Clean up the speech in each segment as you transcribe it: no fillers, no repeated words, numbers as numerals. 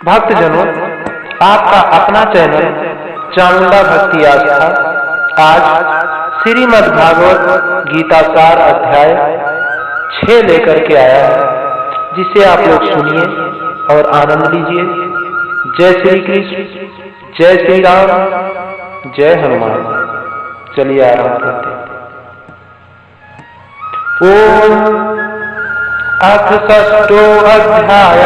भक्तजनों, आपका अपना चैनल चामुंडा भक्ति आस्था आज श्रीमद् भागवत गीता सार अध्याय 6 लेकर के आया है, जिसे आप लोग सुनिए और आनंद लीजिए। जय श्री कृष्ण, जय श्री राम, जय हनुमान। चलिए आरंभ करते हैं। ओम अथ षष्ठो अध्याय।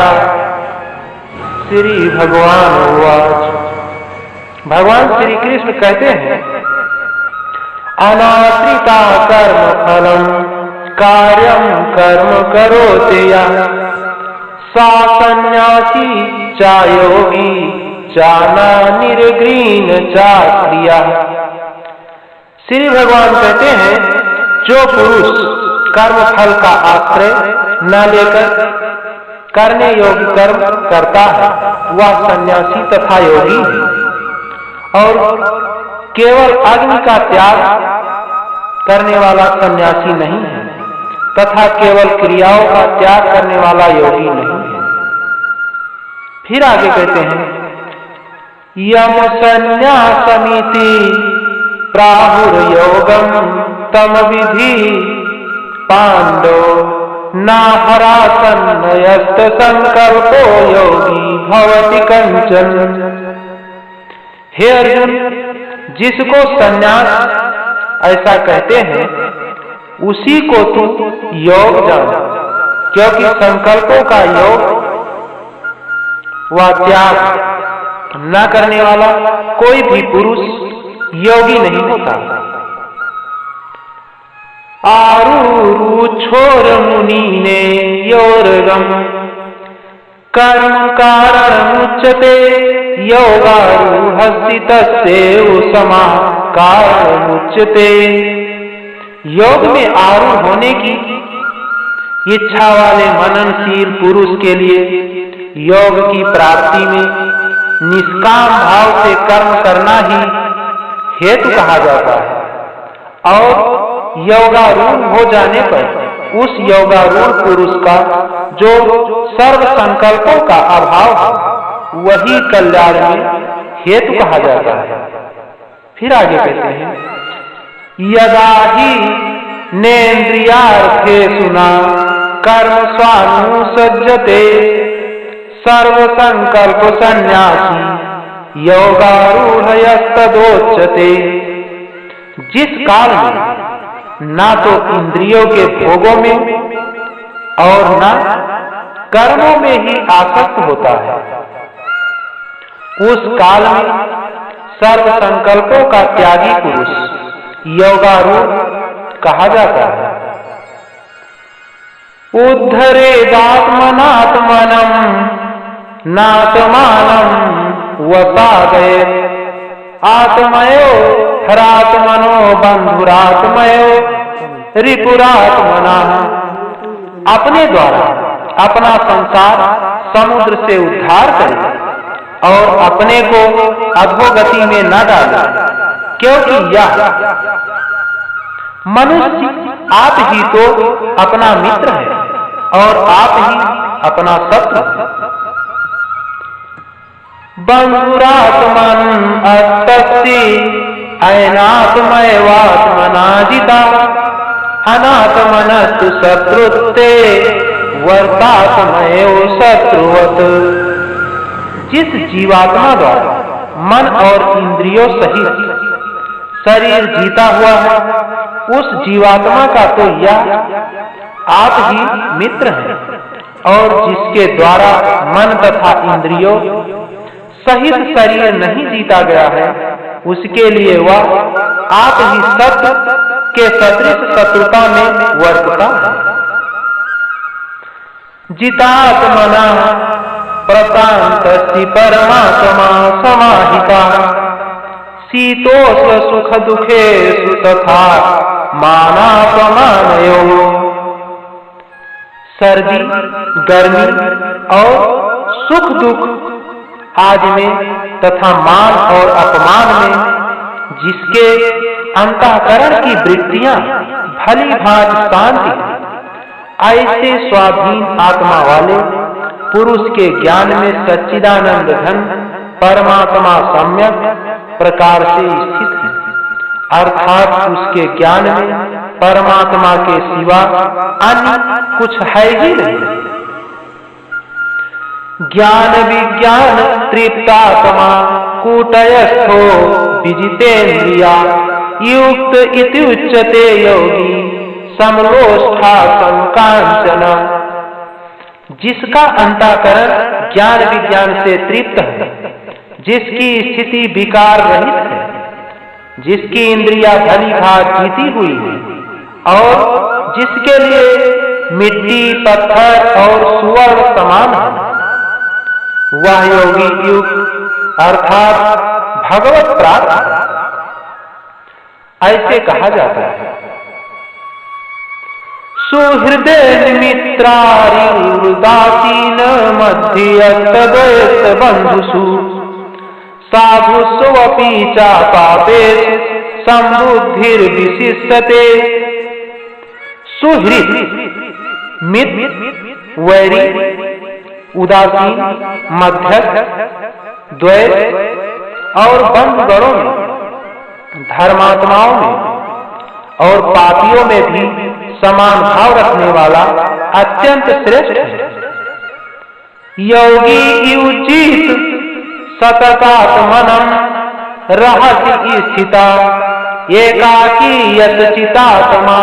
श्री भगवान उवाच। भगवान श्री कृष्ण कहते हैं, अनाश्रिता कर्म फलम कार्यम कर्म करोति यः सा सन्यासी चा योगी चाना निर्ग्रीन चा क्रिया। श्री भगवान कहते हैं, जो पुरुष कर्म फल का आश्रय न लेकर करने योग्य कर्म करता है वह सन्यासी तथा योगी है, और केवल अग्नि का त्याग करने वाला सन्यासी नहीं है तथा केवल क्रियाओं का त्याग करने वाला योगी नहीं है। फिर आगे कहते हैं, यम संन्यासमिति प्राहुर्योगम तम विधि पांडो नाहरासन्नयस्त संकल्पो योगी भवति कंचन। हे अर्जुन, जिसको संन्यास ऐसा कहते हैं उसी को तू योग जान, क्योंकि संकल्पों का योग व त्याग न करने वाला कोई भी पुरुष योगी नहीं होता। आरूरु छोर मुनि ने योरगम कर्म कारण उच्यते योगारूढ़स्य तस्यैव समा कारण उच्यते। योग में आरूढ़ होने की इच्छा वाले मननशील पुरुष के लिए योग की प्राप्ति में निष्काम भाव से कर्म करना ही हेतु कहा जाता है, और योगारूढ़ हो जाने पर उस योगारूढ़ पुरुष का जो सर्व संकल्पों का अभाव है वही कल्याण में हेतु कहा जाता है। फिर आगे कहते हैं, यदा ही नेन्द्रियार्थेषु न कर्म स्वानुसज्जते सर्व संकल्प सन्यासी योगारूढ़यस्तदोच्यते। जिस काल में ना तो इंद्रियों के भोगों में और ना कर्मों में ही आसक्त होता है, उस काल में सर्व संकल्पों का त्यागी पुरुष योगारूढ़ कहा जाता है। उद्धरेदात्मनात्मनं नात्मानं वसादयेत् आत्मयो हरात्मनो बंधुरात्मयो रिपुरात्मना। अपने द्वारा अपना संसार समुद्र से उद्धार करे और अपने को अधोगति में न डाले, क्योंकि यह मनुष्य आप ही तो अपना मित्र है और आप ही अपना शत्रु। बंधुरात्मन अस्तस्ति अनात्मैवात्मना जिता अनात्मनस्तु शत्रुत्ते वर्तात्मैव शत्रुवत्। जिस जीवात्मा द्वारा मन और इंद्रियों सहित शरीर जीता हुआ है उस जीवात्मा का तो यह आप ही मित्र है, और जिसके द्वारा मन तथा इंद्रियों सहित शरीर नहीं जीता गया है उसके लिए वह आप ही सत्य के सदृश शत्रुता में वर्तता है। जितात्मना प्रशांतस्ति परमात्मा समाहिता शीतोष्ण सुख दुखेषु तथा मानापमानयोः। सर्दी गर्मी और सुख दुख आदि में तथा मान और अपमान में जिसके अंतःकरण की वृत्तियां भली भांति शांति, ऐसे स्वाधीन आत्मा वाले पुरुष के ज्ञान में सच्चिदानंद घन परमात्मा सम्यक प्रकार से स्थित है, अर्थात उसके ज्ञान में परमात्मा के सिवा अन्य कुछ है ही नहीं। ज्ञान विज्ञान तृप्तात्मा कूटस्थो विजितेन्द्रिया युक्त इति उच्यते योगी समलोष्ठा संकांचना। जिसका अंतःकरण ज्ञान विज्ञान से तृप्त है, जिसकी स्थिति विकार रहित है, जिसकी इंद्रिया भली भांति जीती हुई है और जिसके लिए मिट्टी पत्थर और सुवर्ण समान है, वह योगी युक्त अर्थात भगवत प्राप्त है। ऐसे कहा जाता है। सुहृदय मित्रारि उदासीन मध्यद्वैत बंधुषु साधुष्वपि च पापेषु संबुद्धिर्विशिष्यते। सुहृद मित्र वैरी उदासीन मध्यस्थ द्वैत और बंधुगणों में, धर्मात्माओं में और पापियों में भी समान भाव रखने वाला अत्यंत श्रेष्ठ है। योगी उचित सततात्मनम् रहसि स्थिता एकाकी यतचितात्मा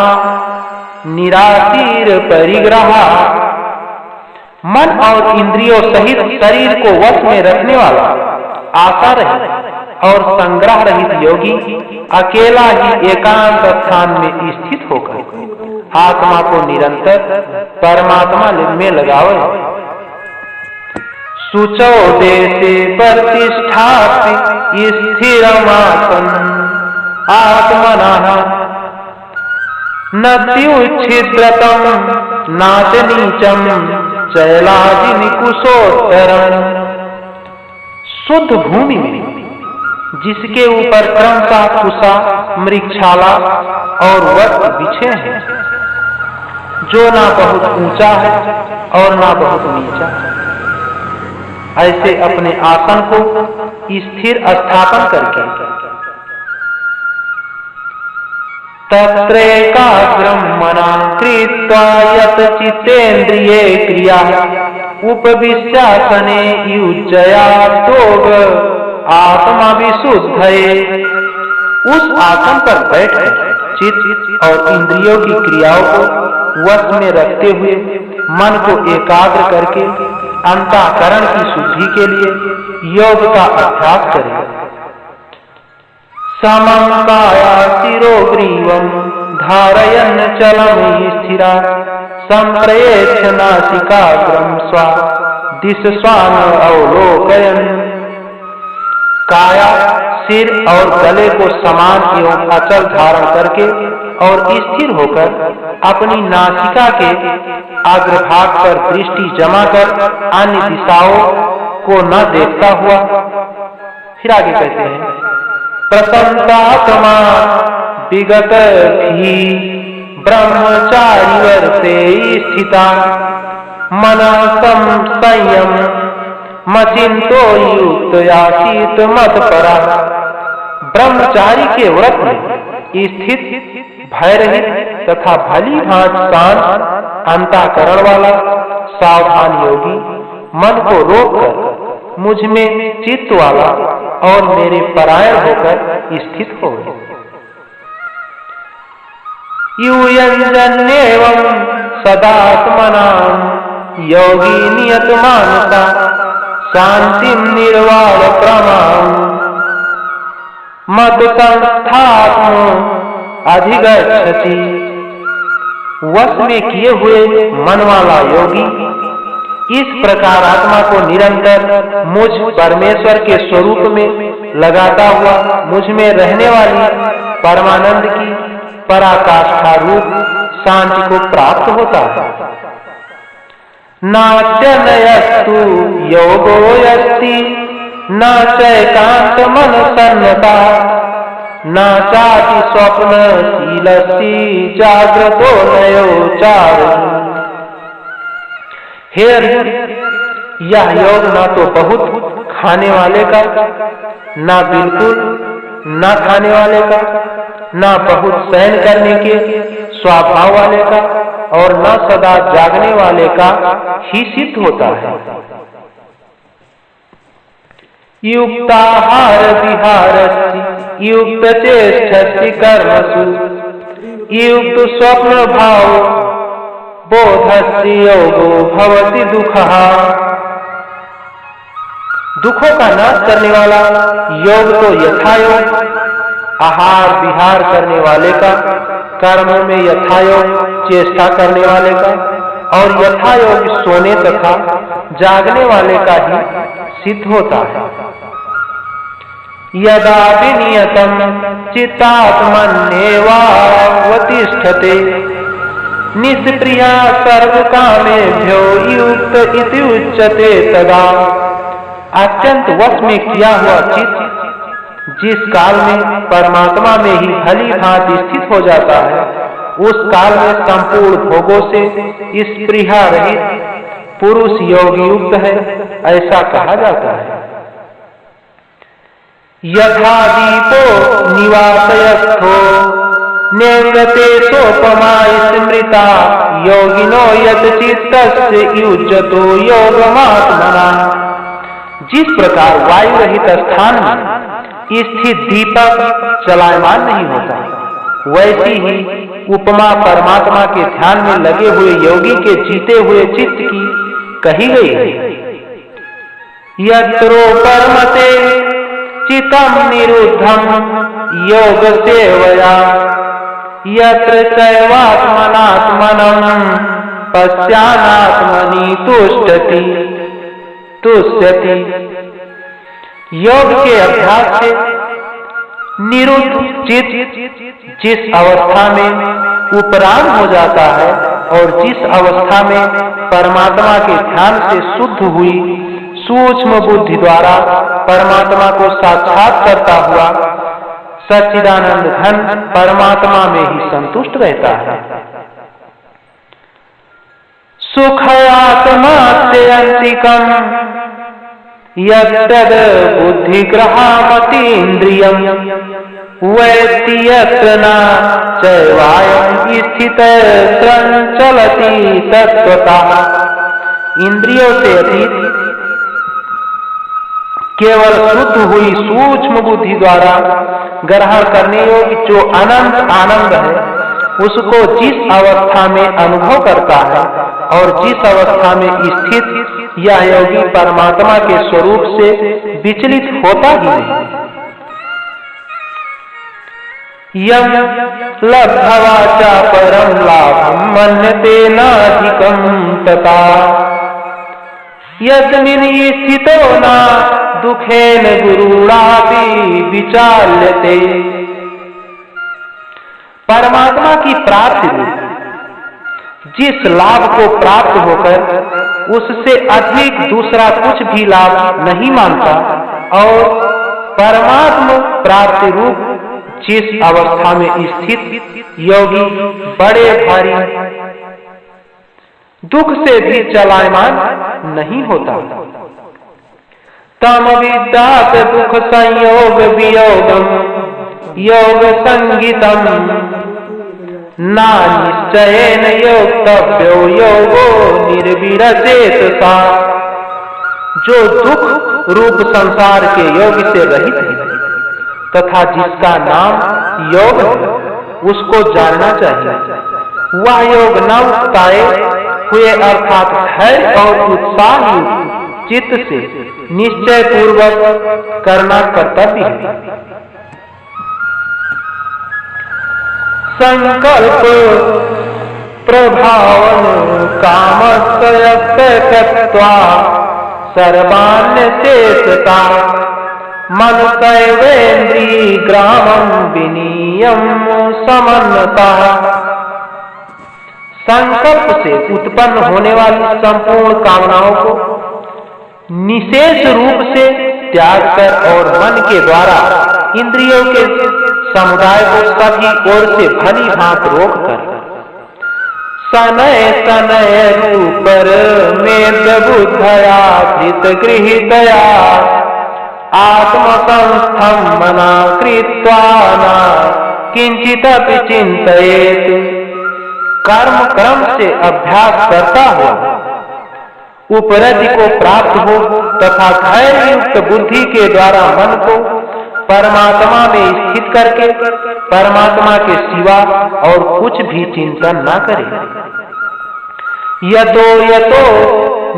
निराशीर परिग्रहा। मन और इंद्रियों सहित शरीर को वश में रखने वाला आशा रहित और संग्रह रहित योगी अकेला ही एकांत स्थान में स्थित होकर आत्मा को निरंतर परमात्मा में लगावे। शुचौ देशे प्रतिष्ठापि स्थिरमासन आत्मनः न त्युच्छिद्रतम नाच नीचम चैलादि निकुशोत्तरम्। शुद्ध भूमि में जिसके ऊपर क्रमशः कुशा मृक्षाला और वट बिछे हैं, जो ना बहुत ऊंचा है और ना बहुत नीचा, ऐसे अपने आसन को स्थिर स्थापन करके तत्रैकाग्रं मना कृत्वा यत चित्तेन्द्रिये क्रिया उपविश्यासने युज्यया तोग आत्मा विशुद्धये। उस आसन पर बैठकर चित्त और इंद्रियों की क्रियाओं को वश में रखते हुए मन को एकाग्र करके अंतःकरण की शुद्धि के लिए योग का अभ्यास करें। समं काया शिरोग्रीवं धारयन् चलमि स्थिरा संप्रेक्ष्य नासिकाग्रं स्वा दिशस्वान् अवलोकयन्। काया सिर और गले को समान एवं अचल धारण करके और स्थिर होकर अपनी नासिका के अग्रभाग पर दृष्टि जमा कर अन्य दिशाओं को न देखता हुआ। फिर आगे कहते हैं, प्रसन्नात्मा विगत भी ब्रह्मचारी वर्ते स्थिता मनः संयम मचिंतो युक्त याचित मत परा। ब्रह्मचारी के व्रत में स्थित भय रहित तथा भली भांति शांत अंतःकरण वाला सावधान योगी मन को रोककर मुझ में चित्त वाला और मेरे परायण होकर स्थित हो। यूयंजन्येवं सदात्मनां योगी नियत मानसा शांतिं निर्वाण प्रमां मत संस्थात्म अधिगच्छति। वश में किए हुए मन वाला योगी इस प्रकार आत्मा को निरंतर मुझ परमेश्वर के स्वरूप में लगाता हुआ मुझ में रहने वाली परमानंद की पराकाष्ठा रूप शांति को प्राप्त होता है। नात्यनयस्तु योगो यस्ति न चैकांत मनसन्नता न चाति स्वप्नशीलस्ति जाग्रतो नयो चारु। हे अर्जुन, यह योग ना तो बहुत खाने वाले का, ना बिल्कुल ना खाने वाले का, ना बहुत सहन करने के स्वभाव वाले का और न सदा जागने वाले का ही सिद्ध होता है। युक्ताहार विहारस्ति युक्त चेष्टस्ति कर्मसु युक्त स्वप्न भाव बोधस्य योगो भवति दुःखः। दुखों का नाश करने वाला योग तो यथायोग, आहार विहार करने वाले का, कर्मों में यथायोग चेष्टा करने वाले का और यथायोग सोने तथा जागने वाले का ही सिद्ध होता है। यदा विनियतम चित्तात्मन्येवावतिष्ठते निष्क्रिया सर्वकामेभ्यो युक्त इति उच्यते तदा। अत्यंत वश में किया हुआ चित्त जिस काल में परमात्मा में ही भली भांति स्थित हो जाता है, उस काल में संपूर्ण भोगों से स्पृहा रहित पुरुष योग युक्त है, ऐसा कहा जाता है। यथा दीपो निवासयस्थो नेंगते सोपमा स्मृता योगिनो यत चित्तस्य युज्यतो योगमात्मना। जिस प्रकार वायु रहित स्थान में स्थित दीपक चलायमान नहीं होता, वैसी ही उपमा परमात्मा के ध्यान में लगे हुए योगी के जीते हुए चित्त की कही गई है। यत्रो परमते चित्तम निरुद्धम योग सेवया यत्र चैवात्मनात्मनं पश्यानात्मनि तुष्यति। योग के अभ्यास से निरुद्ध चित्त जिस अवस्था में उपराम हो जाता है और जिस अवस्था में परमात्मा के ध्यान से शुद्ध हुई सूक्ष्म बुद्धि द्वारा परमात्मा को साक्षात करता हुआ सच्चिदानंद घन परमात्मा में ही संतुष्ट रहता है। सुखयात्मा से अंतिकम यद् बुद्धिग्रहामतीन्द्रियं वैति यत्र न चैवायं स्थितः चलति तत्त्वतः। इंद्रियों से अतीत केवल शुद्ध हुई सूक्ष्म बुद्धि द्वारा ग्रहण करने योग्य जो अनंत आनंद है, उसको जिस अवस्था में अनुभव करता है और जिस अवस्था में स्थित यह योगी परमात्मा के स्वरूप से विचलित होता ही नहीं। यम लब्ध्वा च परम लाभं मन्यते नाधिकं तथा यस्मिन् स्थितो न दुखेन गुरुणापि विचाल्यते। परमात्मा की प्राप्ति में जिस लाभ को प्राप्त होकर उससे अधिक दूसरा कुछ भी लाभ नहीं मानता और परमात्मा प्राप्ति रूप जिस अवस्था में स्थित योगी बड़े भारी दुख से भी चलायमान नहीं होता। तम विद्यात दुख संयोग वियोगम योग संगीतम ना निश्चयेन योक्तव्यो योगो निर्विरचेत सा। जो दुख रूप संसार के योग से रहित है तथा जिसका नाम योग है, उसको जानना चाहिए। वह योग न उकताए हुए अर्थात धैर्य और उत्साह चित्त से निश्चय पूर्वक करना कर्तव्य है। संकल्प प्रभावन कामस्यक्त्वा सर्वान्य शेषता मनुष्येन्द्रिय ग्रामं विनीयं समन्नता। संकल्प से उत्पन्न होने वाली संपूर्ण कामनाओं को निशेष रूप से त्याग कर और मन के द्वारा इंद्रियों के समुदाय को सभी ओर से भली भांति रोक कर सनय सनय रूपर मेद बुद्धया धृत गृहीतया आत्मसंस्थं मना कृत्वा न किंचिदपि चिंतयेत। कर्म क्रम से अभ्यास करता हुआ उपरति को प्राप्त हो तथा धैर्य युक्त बुद्धि के द्वारा मन को परमात्मा में स्थित करके परमात्मा के सिवा और कुछ भी चिंतन न करे। यतो यतो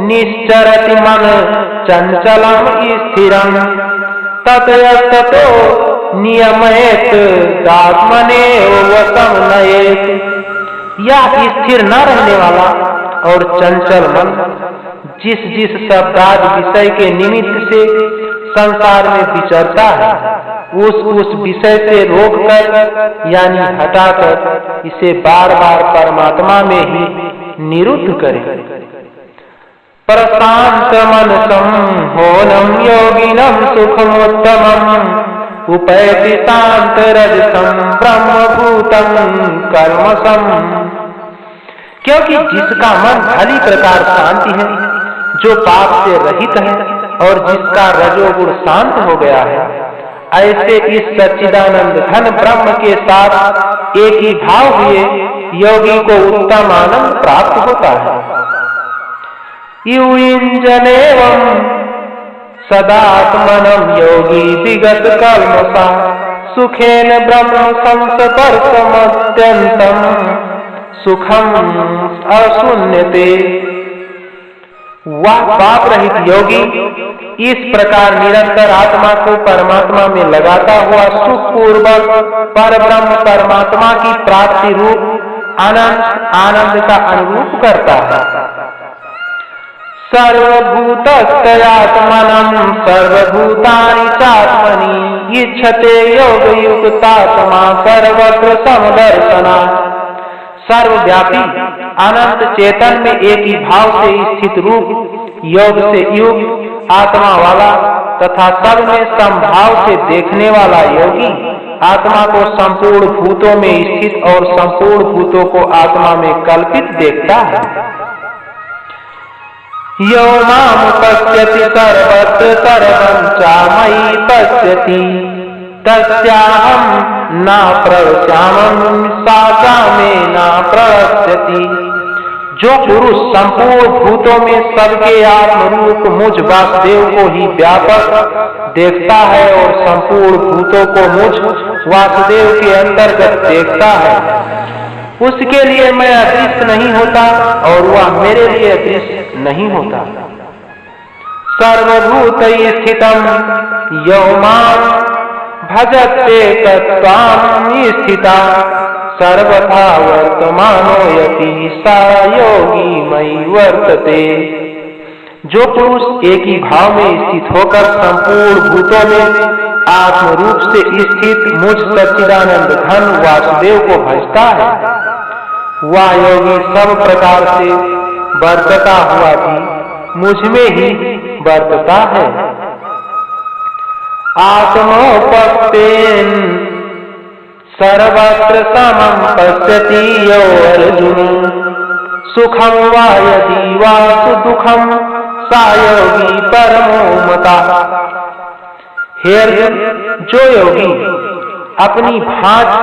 निश्चरति मन चंचलम स्थिरम ततो नियमयेत आत्मनेव वशं नयेत। या स्थिर न रहने वाला और चंचल मन जिस जिस शब्दाद विषय के निमित्त से संसार में विचरता है उस विषय से रोककर यानी हटाकर इसे बार बार परमात्मा में ही निरुद्ध करे। प्रशांत मनसं होनं योगिनं सुखमोत्तमं उपैति शांत रजसं ब्रह्मभूतं कर्मसं। क्योंकि जिसका मन भली प्रकार शांति है, जो पाप से रहित है और जिसका रजोगुण शांत हो गया है, ऐसे इस सच्चिदानंद घन ब्रह्म के साथ एक ही भाव हुए योगी को उत्तम आनंद प्राप्त होता है। युञ्जनेवं सदात्मनं योगी विगत कल्मषा सुखेन ब्रह्म संस्पर्शमत्यन्तं सुखम अशून्यते। वह पाप रहित योगी इस प्रकार निरंतर आत्मा को परमात्मा में लगाता हुआ सुख पूर्वक पर ब्रह्म परमात्मा की प्राप्ति रूप आनंद का अनुभव करता है। सर्वभूतस्थयात्मनं सर्वभूतानि चात्मनि इच्छते योगयुक्तात्मा सर्वत्र समदर्शना। सर्वव्यापी अनंत चेतन में एक ही भाव से स्थित रूप योग से युक्त आत्मा वाला तथा सब में समभाव से देखने वाला योगी आत्मा को संपूर्ण भूतों में स्थित और संपूर्ण भूतों को आत्मा में कल्पित देखता है। यो माम पश्यति सर्वत्र सर्वं च मयि पश्यति तस्याहं न प्रवक्ष्यामि सा च मे न प्रवक्ष्यति। जो पुरुष संपूर्ण भूतों में सबके आत्म रूप मुझ वासुदेव को ही व्यापक देखता है और संपूर्ण भूतों को मुझ वासुदेव के अंतर्गत देखता है, उसके लिए मैं अदृश्य नहीं होता और वह मेरे लिए अदृश्य नहीं होता। सर्वभूतैः स्थितं यो मां भजते तत्त्वां स्थिता सर्वथा वर्तमानो यति सा योगी मयि वर्तते। जो पुरुष एक ही भाव में स्थित होकर संपूर्ण भूतों में आत्म रूप से स्थित मुझ सच्चिदानंद घन वासुदेव को भजता है, वह योगी सब प्रकार से वर्तता हुआ भी मुझ में ही वर्तता है। आत्मोपस्तेन सर्वत्र समं पश्यति यो अर्जुन सुखं वा यदि वा सुदुःखं सा योगी परमो मतः। हे अर्जुन, जो योगी अपनी भांति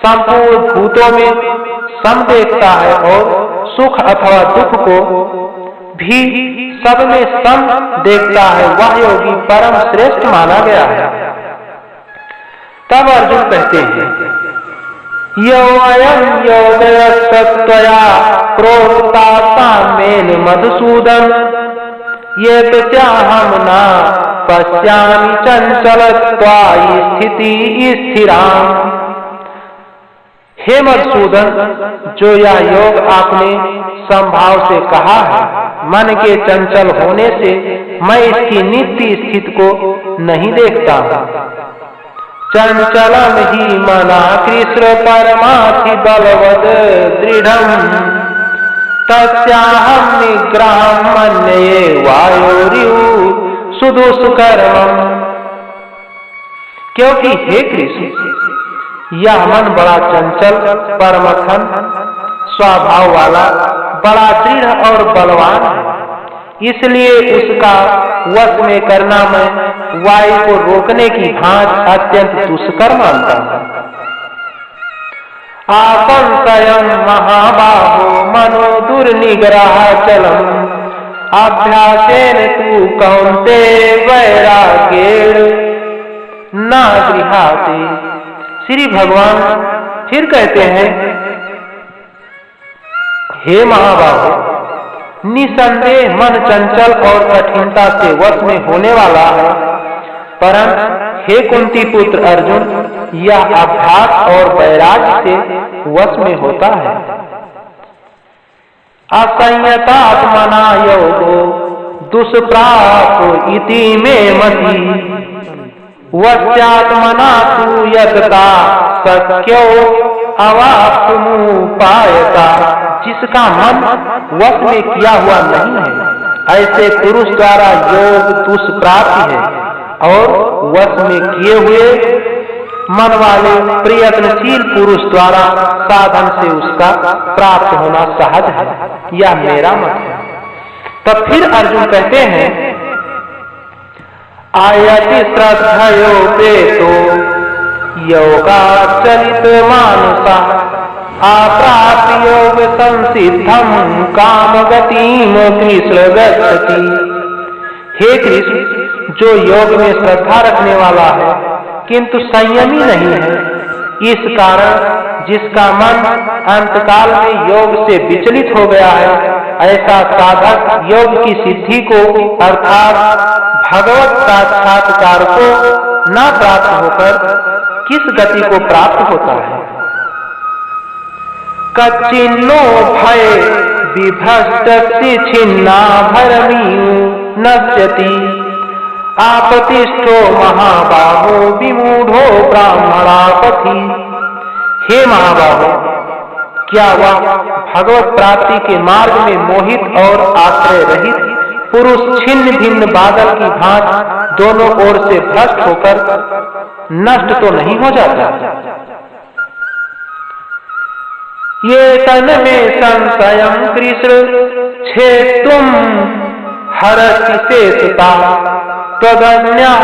संपूर्ण भूतों में सम देखता है और सुख अथवा दुख को भी सब में सम देखता है, वह योगी परम श्रेष्ठ माना गया है। तब अर्जुन कहते हैं, यो अयं योगयस्त्वया प्रोक्ता साम्येन मधुसूदन ये तस्याहं न पश्यामि चंचलत्वायि स्थिति स्थिराम्। हे मधुसूदन, जो यह योग आपने संभाव से कहा है, मन के चंचल होने से मैं इसकी नित्य स्थिति को नहीं देखता हूँ। चंचलम ही मना कृष्ण परमाथि बलवद दृढ़म् तस्याहं निग्रहं मन्ये वायोरिव सुदुष्कर्मम्। क्योंकि हे कृष्ण, यह मन बड़ा चंचल परमखन स्वभाव वाला, बड़ा दृढ़ और बलवान है, इसलिए उसका वश में करना मैं वायु को रोकने की भांति अत्यंत दुष्कर मानता हूँ। आसंशयं महाबाहो मनो दुर्निग्रह चलम अभ्यासेन तु कौन्तेय वैराग्येण न गृह्यते। श्री भगवान फिर कहते हैं, हे महाबाहो, निसंदेह मन चंचल और कठिनता से वश में होने वाला है, परंतु हे कुंती पुत्र अर्जुन, यह अभ्यास और वैराग्य से वश में होता है। असंयतात्मना योगो दुष्प्राप इति मे मति वश्यात्मना तु यतता शक्यो अवाप्तुमुपायता। जिसका मन वश में किया हुआ नहीं है, ऐसे पुरुष द्वारा योग दुष्प्राप्ति है, और वश में किए हुए मन वाले प्रयत्नशील पुरुष द्वारा साधन से उसका प्राप्त होना सहज है। यह मेरा मत है। तब फिर अर्जुन कहते हैं, आयति श्रद्धयोपेतो योगाचलित मानसा अप्राप्य योग संसिद्धम कामगतिम कृष्ण गच्छति। हे कृष्ण, जो योग में श्रद्धा रखने वाला है किंतु संयमी नहीं है, इस कारण जिसका मन अंतकाल में योग से विचलित हो गया है, ऐसा साधक योग की सिद्धि को अर्थात भगवत साक्षात्कार को न प्राप्त होकर किस गति को प्राप्त होता है। कच्चिन्नो भय विभस्तस्य छिन्ना भरमीयु नश्यति आपतिष्ठो महाबाहो विमूढ़ो ब्राह्मणापथि। हे महाबाहो, क्या वह भगवत प्राप्ति के मार्ग में मोहित और आश्रय रहित पुरुष छिन्न भिन्न बादल की भांति दोनों ओर से भ्रष्ट होकर नष्ट तो नहीं हो जाता? ये तन में संशयं कृष्ण छेतुम हरति शेषता त्वदन्या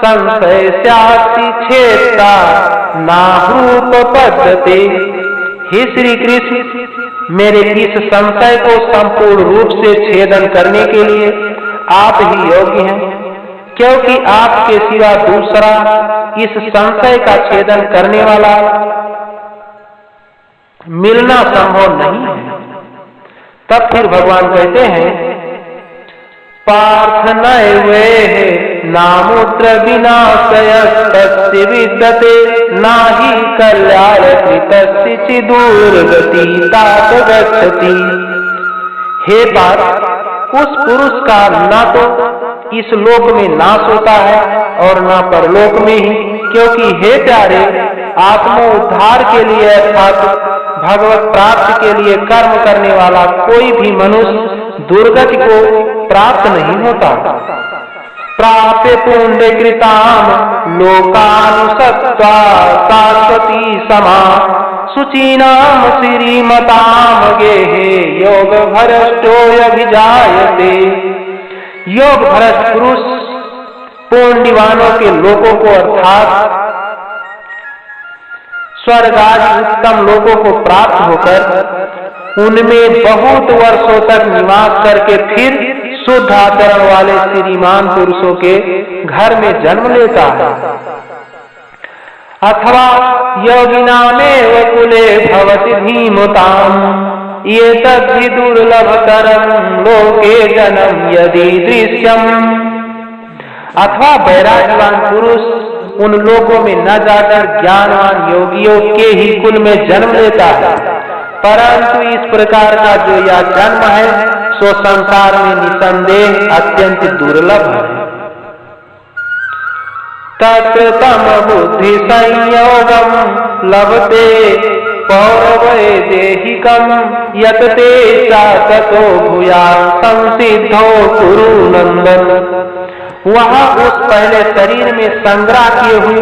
संशय स्याति छेता नारूप पद्धते। हे श्री कृष्ण, मेरे इस संशय को संपूर्ण रूप से छेदन करने के लिए आप ही योग्य हैं, क्योंकि आपके सिवा दूसरा इस संशय का छेदन करने वाला मिलना संभव नहीं है। तब फिर भगवान कहते हैं, पार्थ नैवेह नामुत्र विनाशयस्तस्य विद्यते नाहि कल्याण कृतस्य चिदुर्गति तात गच्छति। हे पार्थ, उस पुरुष का न तो इस लोक में नाश होता है और न परलोक में ही, क्योंकि हे प्यारे, आत्मोद्धार के लिए अर्थात भगवत प्राप्ति के लिए कर्म करने वाला कोई भी मनुष्य दुर्गति को प्राप्त नहीं होता। प्राप्य पुण्य कृताम लोकानुसत्वा शाश्वती समा शुचीनाम श्रीमताम गेहे योग भ्रष्टोऽभिजायते। योग भ्रष्ट पुरुष पुण्यवानों के लोकों को अर्थात स्वर्ग आदि उत्तम लोकों को प्राप्त होकर उनमें बहुत वर्षों तक निवास करके फिर शुद्ध आचरण वाले श्रीमान पुरुषों के घर में जन्म लेता है। अथवा योगिनामेव कुले भवति धीमताम् ये तद्धि दुर्लभतरं लोके जन्म यदि दृश्यम्। अथवा वैराग्यवान पुरुष उन लोगों में न जाकर ज्ञानवान योगियों के ही कुल में जन्म लेता है, परंतु इस प्रकार का जो यह जन्म है सो संसार में निसंदेह अत्यंत दुर्लभ है। तत्र तम बुद्धि संयोगम लभते पौरवैदेहिकम यत ते ततो भूया संसिद्धो कुरु नंदन। वहाँ उस पहले शरीर में संग्रह किए हुए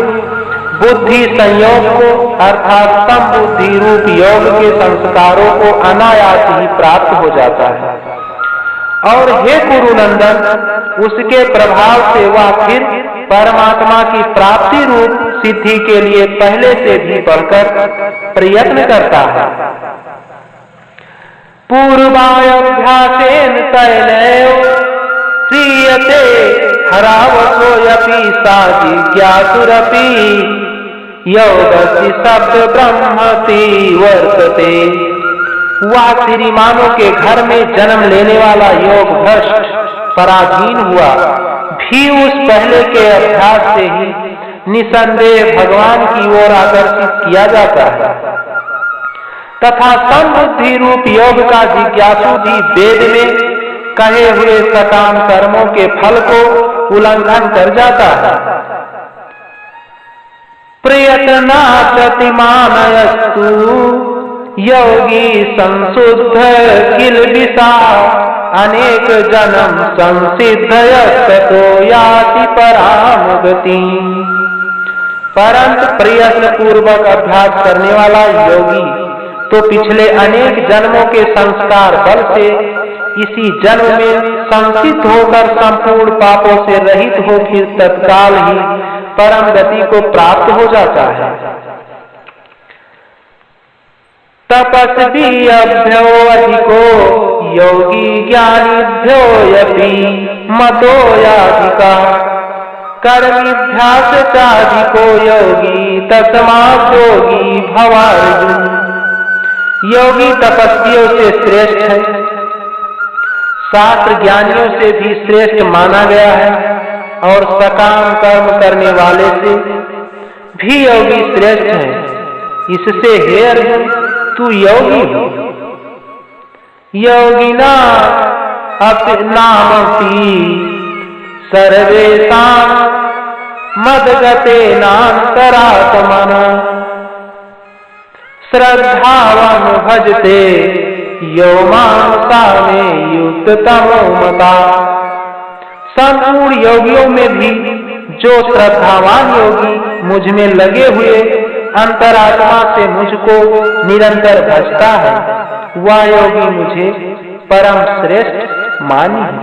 बुद्धि संयोग को अर्थात समबुद्धि रूप योग के संस्कारों को अनायास ही प्राप्त हो जाता है। और हे कुरुनंदन, उसके प्रभाव से वह फिर परमात्मा की प्राप्ति रूप सिद्धि के लिए पहले से भी बढ़कर प्रयत्न करता है। पूर्वाभ्यासेन तैनैव क्रियते हरावसोऽपि सा जिज्ञासुरपि योगस्य शब्द ब्रह्मति वर्तते। वह श्रीमानों के घर में जन्म लेने वाला योग भ्रष्ट पराधीन हुआ भी उस पहले के अभ्यास से ही निसंदेह भगवान की ओर आकर्षित किया जाता है तथा समबुद्धि रूप योग का जिज्ञासु भी वेद में कहे हुए सकाम कर्मों के फल को उल्लंघन कर जाता है। प्रयत्नात् मानयस्तु योगी संशुद्ध किल्बिषा अनेक जन्म संसिद्धयस्ततो याति पराम गतिम्। परंतु प्रयत्न पूर्वक अभ्यास करने वाला योगी तो पिछले अनेक जन्मों के संस्कार बल से इसी जन्म में संसिद्ध होकर संपूर्ण पापों से रहित हो फिर तत्काल ही परम गति को प्राप्त हो जाता है। तपस्वी अभ्यो अधिको योगी ज्ञानीभ्यो यपि मतो याधिका कर्माभ्यास चाधिको योगी तस्मात् योगी भवार्जुन। योगी तपस्वियों से श्रेष्ठ है, शास्त्र ज्ञानियों से भी श्रेष्ठ माना गया है और सकाम कर्म करने वाले से भी योगी श्रेष्ठ है। इससे हे अर्जुन, तू योगी हो। योगिना नामपि सर्वेषां मद्गतेनान्तरात्मना श्रद्धावान् भजते यो मां सामे युक्ततमो मता। संपूर्ण योगियों में भी जो श्रद्धावान योगी मुझ में लगे हुए अंतरात्मा से मुझको निरंतर भजता है, वह योगी मुझे परम श्रेष्ठ मानी है।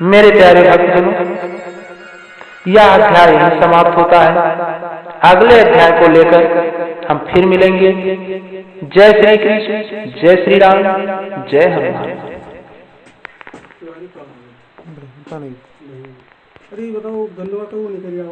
मेरे प्यारे भक्तजनों, यह अध्याय यही समाप्त होता है। अगले अध्याय को लेकर हम फिर मिलेंगे। जय श्री कृष्ण, जय श्री राम, जय हनुमान। अरे बताओ, धन्यवाद तो वो निकल गया है।